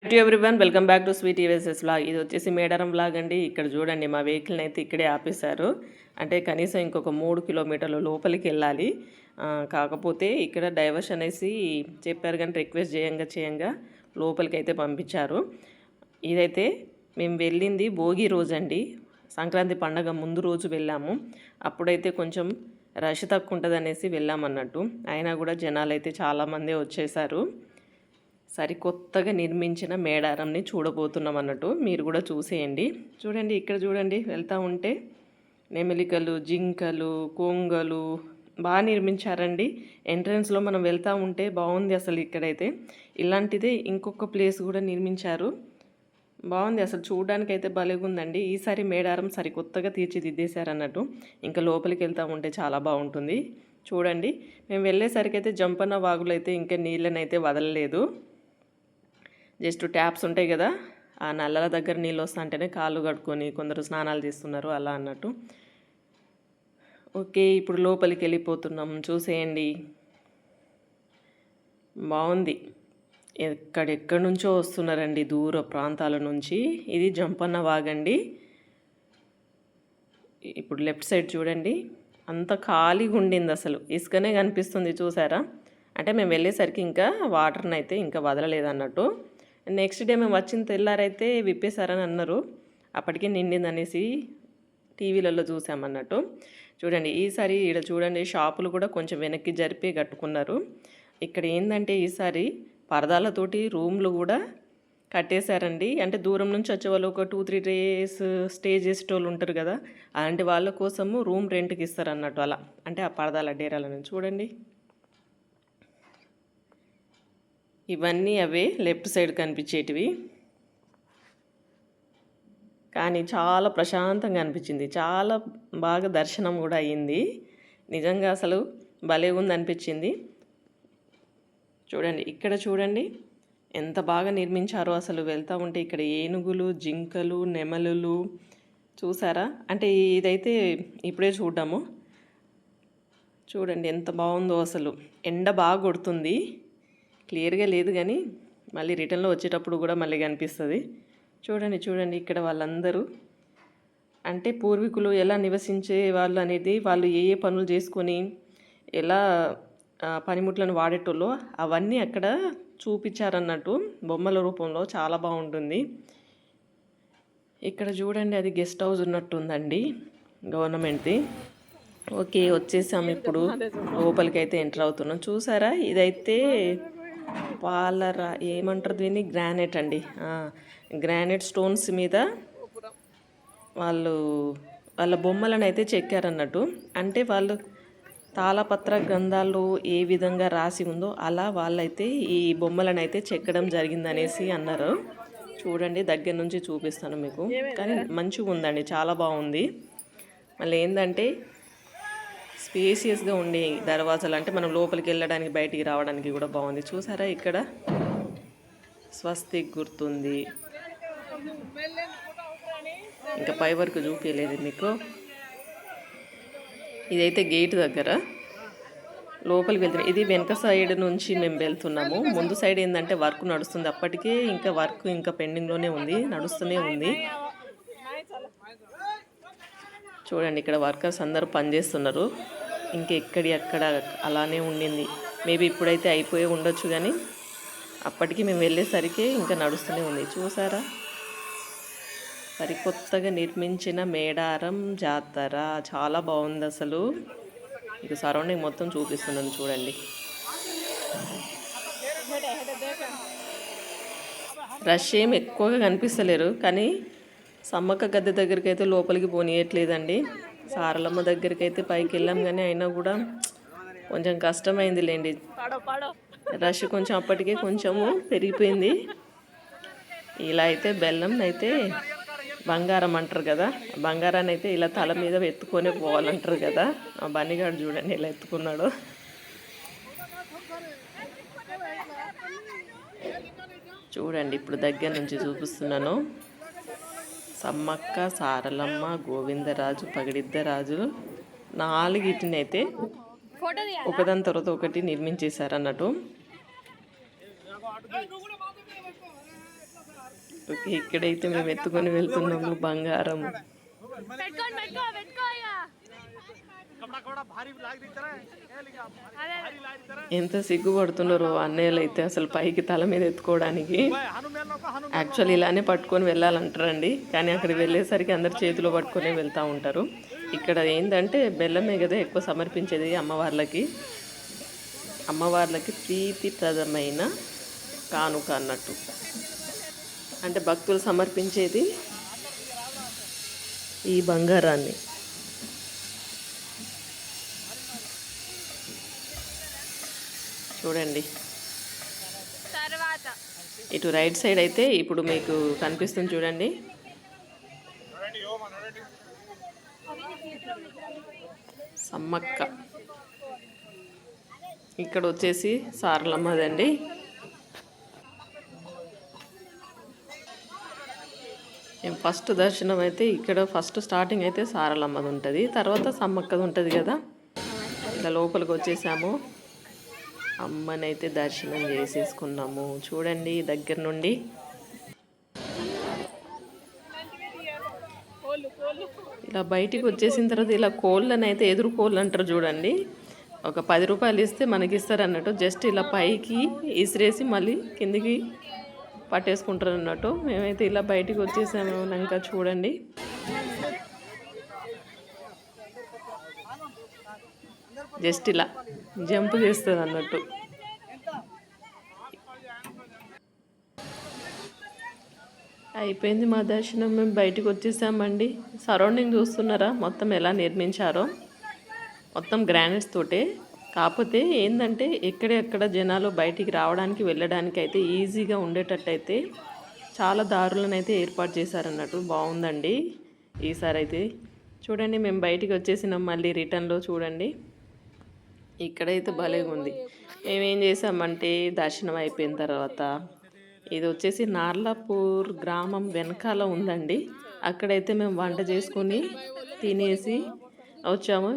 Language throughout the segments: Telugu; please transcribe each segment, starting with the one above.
To everyone welcome back to sweet TVSS vlog. ఇది వచ్చేసి మేడారం వ్లాగ్ అండి. ఇక్కడ చూడండి మా వెహికల్ని అయితే ఇక్కడే ఆపేశారు. అంటే కనీసం ఇంకొక 3 కిలోమీటర్ల లోపలికి వెళ్ళాలి. కాకపోతే ఇక్కడ డైవర్షన్ అనేసి చెప్పారు, కానీ రిక్వెస్ట్ చేయంగా లోపలికి అయితే పంపించారు. ఇదైతే మేము వెళ్ళింది భోగి రోజు అండి, సంక్రాంతి పండగ ముందు రోజు వెళ్ళాము. అప్పుడైతే కొంచెం రష్ తక్కువ ఉంటుంది అనేసి వెళ్ళామన్నట్టు. అయినా కూడా జనాలు అయితే చాలామంది వచ్చేసారు. సరికొత్తగా నిర్మించిన మేడారంని చూడబోతున్నాం అన్నట్టు. మీరు కూడా చూసేయండి. చూడండి, ఇక్కడ చూడండి, వెళ్తూ ఉంటే నెమలికలు, జింకలు, కొంగలు బాగా నిర్మించారండి. ఎంట్రన్స్లో మనం వెళ్తూ ఉంటే బాగుంది అసలు. ఇక్కడైతే ఇలాంటిదే ఇంకొక ప్లేస్ కూడా నిర్మించారు. బాగుంది అసలు, చూడడానికి అయితే భలేగుందండి. ఈసారి మేడారం సరికొత్తగా తీర్చిదిద్దేశారు అన్నట్టు. ఇంకా లోపలికి వెళ్తూ ఉంటే చాలా బాగుంటుంది. చూడండి, మేము వెళ్ళేసరికి అయితే జంపన్న వాగులు అయితే ఇంకా నీళ్ళనైతే వదలలేదు. జస్ట్ ట్యాప్స్ ఉంటాయి కదా, ఆ నల్లల దగ్గర నీళ్ళు వస్తుంటేనే కాళ్ళు కట్టుకొని కొందరు స్నానాలు చేస్తున్నారు అలా అన్నట్టు. ఓకే, ఇప్పుడు లోపలికి వెళ్ళిపోతున్నాం. చూసేయండి, బాగుంది. ఎక్కడెక్కడి నుంచో వస్తున్నారండి, దూర ప్రాంతాల నుంచి. ఇది జంపన్న వాగండి. ఇప్పుడు లెఫ్ట్ సైడ్ చూడండి, అంత ఖాళీగా ఉండింది అసలు, ఇసుకనే కనిపిస్తుంది. చూసారా? అంటే మేము వెళ్ళేసరికి ఇంకా వాటర్ని అయితే ఇంకా వదలలేదన్నట్టు. నెక్స్ట్ డే మేము వచ్చిన తెల్లారైతే విప్పేశారని అన్నారు. అప్పటికే నిండింది అనేసి టీవీలలో చూసామన్నట్టు. చూడండి, ఈసారి ఇక్కడ చూడండి, షాపులు కూడా కొంచెం వెనక్కి జరిపి కట్టుకున్నారు. ఇక్కడ ఏంటంటే ఈసారి పరదాలతోటి రూమ్లు కూడా కట్టేశారండి. అంటే దూరం నుంచి వచ్చే వాళ్ళు ఒక 2-3 డేస్ స్టే చేసేటోళ్ళు ఉంటారు కదా, అలాంటి వాళ్ళ కోసము రూమ్ రెంట్కి ఇస్తారు అన్నట్టు. అలా అంటే ఆ పరదాల డేరాలను చూడండి. ఇవన్నీ అవే లెఫ్ట్ సైడ్ కనిపించేటివి. కానీ చాలా ప్రశాంతంగా అనిపించింది. చాలా బాగా దర్శనం కూడా అయ్యింది. నిజంగా అసలు భలే ఉంది అనిపించింది. చూడండి, ఇక్కడ చూడండి ఎంత బాగా నిర్మించారో అసలు. వెళ్తూ ఉంటే ఇక్కడ ఏనుగులు, జింకలు, నెమలులు చూసారా? అంటే ఇదైతే ఇప్పుడే చూడ్డాము. చూడండి ఎంత బాగుందో అసలు. ఎండ బాగా కొడుతుంది, క్లియర్గా లేదు, కానీ మళ్ళీ రిటర్న్లో వచ్చేటప్పుడు కూడా మళ్ళీ కనిపిస్తుంది. చూడండి ఇక్కడ వాళ్ళందరూ అంటే పూర్వీకులు ఎలా నివసించే వాళ్ళు అనేది, వాళ్ళు ఏ పనులు చేసుకొని ఎలా పనిముట్లను వాడేటోళ్ళో అవన్నీ అక్కడ చూపించారన్నట్టు బొమ్మల రూపంలో. చాలా బాగుంటుంది. ఇక్కడ చూడండి, అది గెస్ట్ హౌస్ ఉన్నట్టుందండి, గవర్నమెంట్ది. ఓకే, వచ్చేసాము. ఇప్పుడు లోపలికి అయితే ఎంటర్ అవుతున్నాం. చూసారా? ఇదైతే ఏమంటారు దీన్ని, గ్రానైట్ అండి. గ్రానైట్ స్టోన్స్ మీద వాళ్ళ బొమ్మలను అయితే చెక్కారన్నట్టు. అంటే వాళ్ళు తాళపత్ర గ్రంథాల్లో ఏ విధంగా రాసి ఉందో అలా వాళ్ళైతే ఈ బొమ్మలను అయితే చెక్కడం జరిగిందనేసి అన్నారు. చూడండి, దగ్గర నుంచి చూపిస్తాను మీకు. కానీ మంచిగా ఉందండి, చాలా బాగుంది. మళ్ళీ ఏంటంటే స్పేసియస్గా ఉండే దర్వాజాలు, అంటే మనం లోపలికి వెళ్ళడానికి బయటికి రావడానికి కూడా బాగుంది. చూసారా? ఇక్కడ స్వస్తిక్ గుర్తుంది. ఇంకా పై వరకు చూపించలేదు మీకు. ఇదైతే గేట్ దగ్గర లోపలికి వెళ్తున్నాం. ఇది వెనక సైడ్ నుంచి మేము వెళ్తున్నాము. ముందు సైడ్ ఏంటంటే వర్క్ నడుస్తుంది. అప్పటికే ఇంకా వర్క్ ఇంకా పెండింగ్లోనే ఉంది, నడుస్తూనే ఉంది. చూడండి, ఇక్కడ వర్కర్స్ అందరూ పనిచేస్తున్నారు. ఇంకెక్కడి అక్కడ అలానే ఉండింది. మేబీ ఇప్పుడైతే అయిపోయి ఉండొచ్చు, కానీ అప్పటికి మేము వెళ్ళేసరికి ఇంకా నడుస్తూనే ఉంది. చూసారా? సరికొత్తగా నిర్మించిన మేడారం జాతర చాలా బాగుంది అసలు. ఇక సరౌండింగ్ మొత్తం చూపిస్తున్నాను చూడండి. రష్ ఏం ఎక్కువగా కనిపిస్తలేరు, కానీ సమ్మక్క గద్దె దగ్గరికి అయితే లోపలికి పోనీయట్లేదండి. సారలమ్మ దగ్గరికి అయితే పైకి వెళ్ళాం, కానీ అయినా కూడా కొంచెం కష్టమైంది లేండి. రష్ కొంచెం అప్పటికే కొంచెము పెరిగిపోయింది. ఇలా అయితే బెల్లం అయితే బంగారం అంటారు కదా, బంగారాన్ని అయితే ఇలా తల మీద ఎత్తుకొని పోవాలంటారు కదా. ఆ బన్నీగాడు చూడండి ఇలా ఎత్తుకున్నాడు. చూడండి, ఇప్పుడు దగ్గర నుంచి చూపిస్తున్నాను. సమ్మక్క, సారలమ్మ, గోవిందరాజు, పగిడిద్దరాజు 4 అయితే ఒకదాని తర్వాత ఒకటి నిర్మించేశారు అన్నట్టు. ఓకే, ఇక్కడైతే మేము ఎత్తుకొని వెళ్తున్నాము బంగారం. ఎంత సిగ్గుపడుతున్నారో అన్నయ్యలు అయితే అసలు పైకి తల మీద ఎత్తుకోవడానికి. యాక్చువల్లీ ఇలానే పట్టుకొని వెళ్ళాలంటారండి, కానీ అక్కడికి వెళ్ళేసరికి అందరు చేతిలో పట్టుకొని వెళ్తూ ఉంటారు. ఇక్కడ ఏంటంటే బెల్లమే కదా ఎక్కువ సమర్పించేది అమ్మవార్లకి ప్రీతిప్రదమైన కానుక అన్నట్టు. అంటే భక్తులు సమర్పించేది ఈ బంగారాన్ని. చూడండి, ఇటు రైట్ సైడ్ అయితే ఇప్పుడు మీకు కనిపిస్తుంది చూడండి, సమ్మక్క. ఇక్కడ వచ్చేసి సారలమ్మదండి. ఫస్ట్ దర్శనం అయితే ఇక్కడ ఫస్ట్ స్టార్టింగ్ అయితే సారలమ్మది ఉంటుంది, తర్వాత సమ్మక్కది ఉంటుంది కదా. ఇలా లోపలికి వచ్చేసాము, అమ్మని అయితే దర్శనం చేసేసుకున్నాము. చూడండి దగ్గర నుండి. ఇలా బయటికి వచ్చేసిన తర్వాత ఇలా కోళ్ళని అయితే ఎదురు కోళ్ళు అంటారు చూడండి. ఒక 10 రూపాయలు ఇస్తే మనకి ఇస్తారు అన్నట్టు. జస్ట్ ఇలా పైకి ఇసిరేసి మళ్ళీ కిందికి పట్టేసుకుంటారు అన్నట్టు. మేమైతే ఇలా బయటికి వచ్చేసాము. ఇంకా చూడండి, జస్ట్ ఇలా జంప్ చేస్తుంది అన్నట్టు. అయిపోయింది మా దర్శనం, మేము బయటికి వచ్చేసామండి. సరౌండింగ్ చూస్తున్నారా మొత్తం ఎలా నిర్మించారో, మొత్తం గ్రానైట్స్ తోటే. కాకపోతే ఏంటంటే ఎక్కడెక్కడ జనాలు బయటికి రావడానికి వెళ్ళడానికి అయితే ఈజీగా ఉండేటట్టు అయితే చాలా దారులను అయితే ఏర్పాటు చేశారన్నట్టు. బాగుందండి ఈసారి అయితే. చూడండి, మేము బయటికి వచ్చేసినాం మళ్ళీ రిటర్న్లో. చూడండి ఇక్కడైతే భలేగా ఉంది. మేమేం చేసామంటే దర్శనం అయిపోయిన తర్వాత ఇది వచ్చేసి నార్లాపూర్ గ్రామం వెనకాల ఉందండి. అక్కడైతే మేము వంట చేసుకొని తినేసి వచ్చాము.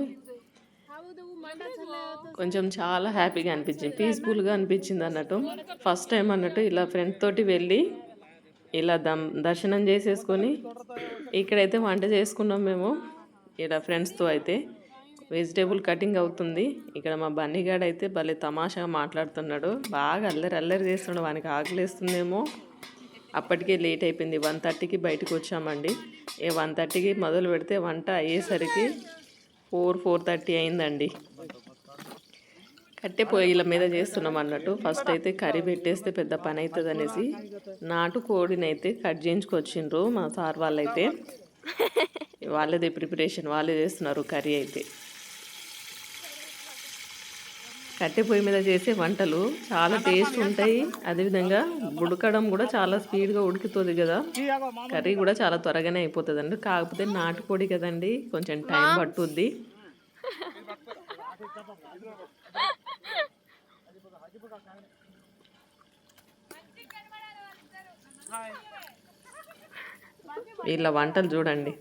కొంచెం చాలా హ్యాపీగా అనిపించింది, పీస్ఫుల్గా అనిపించింది అన్నట్టు. ఫస్ట్ టైం అన్నట్టు ఇలా ఫ్రెండ్ తోటి వెళ్ళి ఇలా దర్శనం చేసేసుకొని ఇక్కడైతే వంట చేసుకున్నాం మేము ఇలా ఫ్రెండ్స్తో. అయితే వెజిటేబుల్ కటింగ్ అవుతుంది. ఇక్కడ మా బన్నీగాడు అయితే భలే తమాషాగా మాట్లాడుతున్నాడు, బాగా అల్లరి చేస్తున్నాడు. వానికి ఆకలిస్తుందేమో. అప్పటికే లేట్ అయిపోయింది, 1:30కి బయటకు వచ్చామండి. 1:30కి మొదలు పెడితే వంట అయ్యేసరికి 4:30 అయిందండి. కట్టె పొయ్యిల మీద చేస్తున్నాం అన్నట్టు. ఫస్ట్ అయితే కర్రీ పెట్టేస్తే పెద్ద పని అవుతుంది అనేసి నాటుకోడిని అయితే కట్ చేయించుకొచ్చిండ్రు మా సార్ వాళ్ళైతే. వాళ్ళదే ప్రిపరేషన్, వాళ్ళే చేస్తున్నారు కర్రీ అయితే. కట్టె పొయ్యి మీద చేసే వంటలు చాలా టేస్ట్ ఉంటాయి, అదేవిధంగా ఉడకడం కూడా చాలా స్పీడ్గా ఉడుకుతుంది కదా. కర్రీ కూడా చాలా త్వరగానే అయిపోతుందండి. కాకపోతే నాటుకోడి కదండి, కొంచెం టైం పట్టుద్ది. వీళ్ళ వంటలు చూడండి,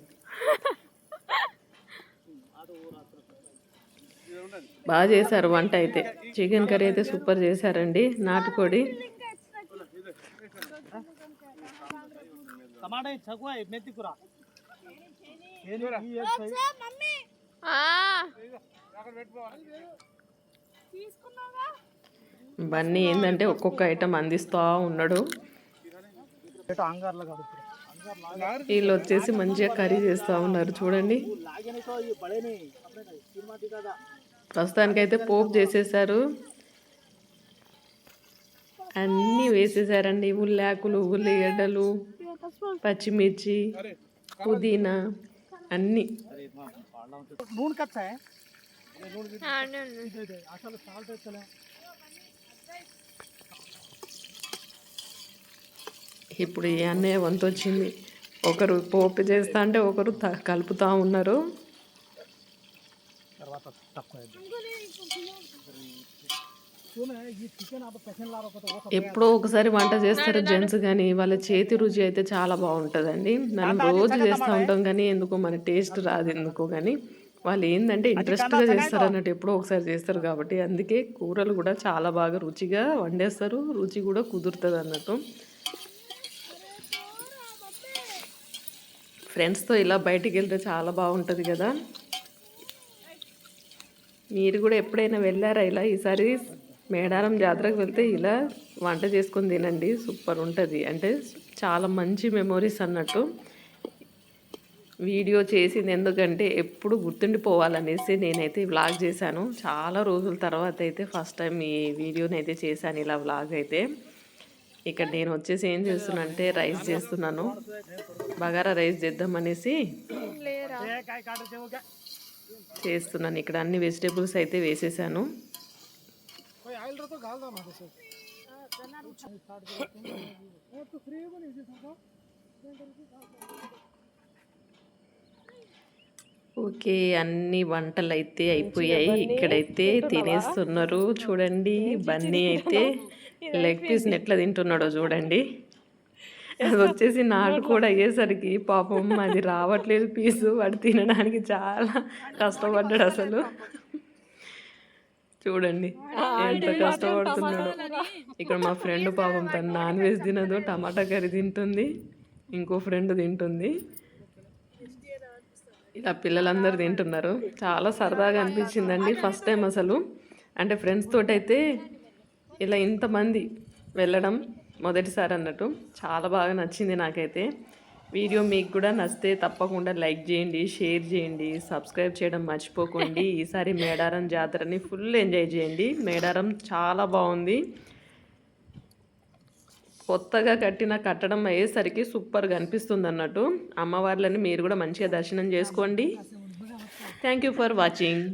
బాగా చేశారు వంట అయితే. చికెన్ కర్రీ అయితే సూపర్ చేశారండి, నాటుకోడి. బన్నీ ఏంటంటే ఒక్కొక్క ఐటమ్ అందిస్తూ ఉన్నాడు. వీళ్ళు వచ్చేసి మంచిగా కర్రీ చేస్తూ ఉన్నారు చూడండి. ప్రస్తుతానికైతే పోపు చేసేసారు, అన్నీ వేసేసారండి. ఉల్లాకులు, ఉల్లిగడ్డలు, పచ్చిమిర్చి, పుదీనా అన్నీ. ఇప్పుడు ఈ అన్నయ్య వంతు వచ్చింది. ఒకరు పోపు చేస్తా అంటే ఒకరు కలుపుతూ ఉన్నారు. ఎప్పుడో ఒకసారి వంట చేస్తారు జెంట్స్, కానీ వాళ్ళ చేతి రుచి అయితే చాలా బాగుంటుందండి. మనం రోజు చేస్తూ ఉంటాం కానీ ఎందుకో మన టేస్ట్ రాదు ఎందుకో. కానీ వాళ్ళు ఏంటంటే ఇంట్రెస్ట్గా చేస్తారు అన్నట్టు, ఎప్పుడో ఒకసారి చేస్తారు కాబట్టి అందుకే కూరలు కూడా చాలా బాగా రుచిగా వండేస్తారు, రుచి కూడా కుదురుతుంది అన్నట్టు. ఫ్రెండ్స్తో ఇలా బయటికి వెళ్తే చాలా బాగుంటుంది కదా. మీరు కూడా ఎప్పుడైనా వెళ్ళారా ఇలా? ఈసారి మేడారం జాతరకు వెళ్తే ఇలా వంట చేసుకొని తినండి, సూపర్ ఉంటుంది. అంటే చాలా మంచి మెమొరీస్ అన్నట్టు. వీడియో చేసింది ఎందుకంటే ఎప్పుడు గుర్తుండిపోవాలనేసి నేనైతే వ్లాగ్ చేశాను. చాలా రోజుల తర్వాత అయితే ఫస్ట్ టైం ఈ వీడియోని అయితే చేశాను, ఇలా వ్లాగ్ అయితే. ఇక్కడ నేను వచ్చేసి ఏం చేస్తున్నా అంటే రైస్ చేస్తున్నాను, బగారా రైస్ చేద్దామనేసి చేస్తున్నాను. ఇక్కడ అన్ని వెజిటేబుల్స్ అయితే వేసేసాను. ఓకే, అన్ని వంటలు అయితే అయిపోయాయి. ఇక్కడైతే తినేస్తున్నారు చూడండి. బన్నీ అయితే లెగ్ పీస్ని ఎట్లా తింటున్నాడో చూడండి. అది వచ్చేసి నాకు కూడా అయ్యేసరికి పాపం అది రావట్లేదు పీసు. వాడు తినడానికి చాలా కష్టపడ్డాడు అసలు. చూడండి ఎంత కష్టపడుతున్నాడు. ఇక్కడ మా ఫ్రెండ్ పాపం తను నాన్ వెజ్ తినదు, టమాటా కర్రీ తింటుంది, ఇంకో ఫ్రెండ్ తింటుంది. ఇలా పిల్లలందరూ తింటున్నారు. చాలా సరదాగా అనిపించిందండి ఫస్ట్ టైం అసలు. అంటే ఫ్రెండ్స్ తోటైతే ఇలా ఇంతమంది వెళ్ళడం మొదటిసారి అన్నట్టు. చాలా బాగా నచ్చింది నాకైతే. వీడియో మీకు కూడా నచ్చితే తప్పకుండా లైక్ చేయండి, షేర్ చేయండి, సబ్స్క్రైబ్ చేయడం మర్చిపోకండి. ఈసారి మేడారం జాతరని ఫుల్ ఎంజాయ్ చేయండి. మేడారం చాలా బాగుంది. కొత్తగా కట్టడం అయ్యేసరికి సూపర్గా అనిపిస్తుంది అన్నట్టు. అమ్మవార్లని మీరు కూడా మంచిగా దర్శనం చేసుకోండి. Thank you for watching.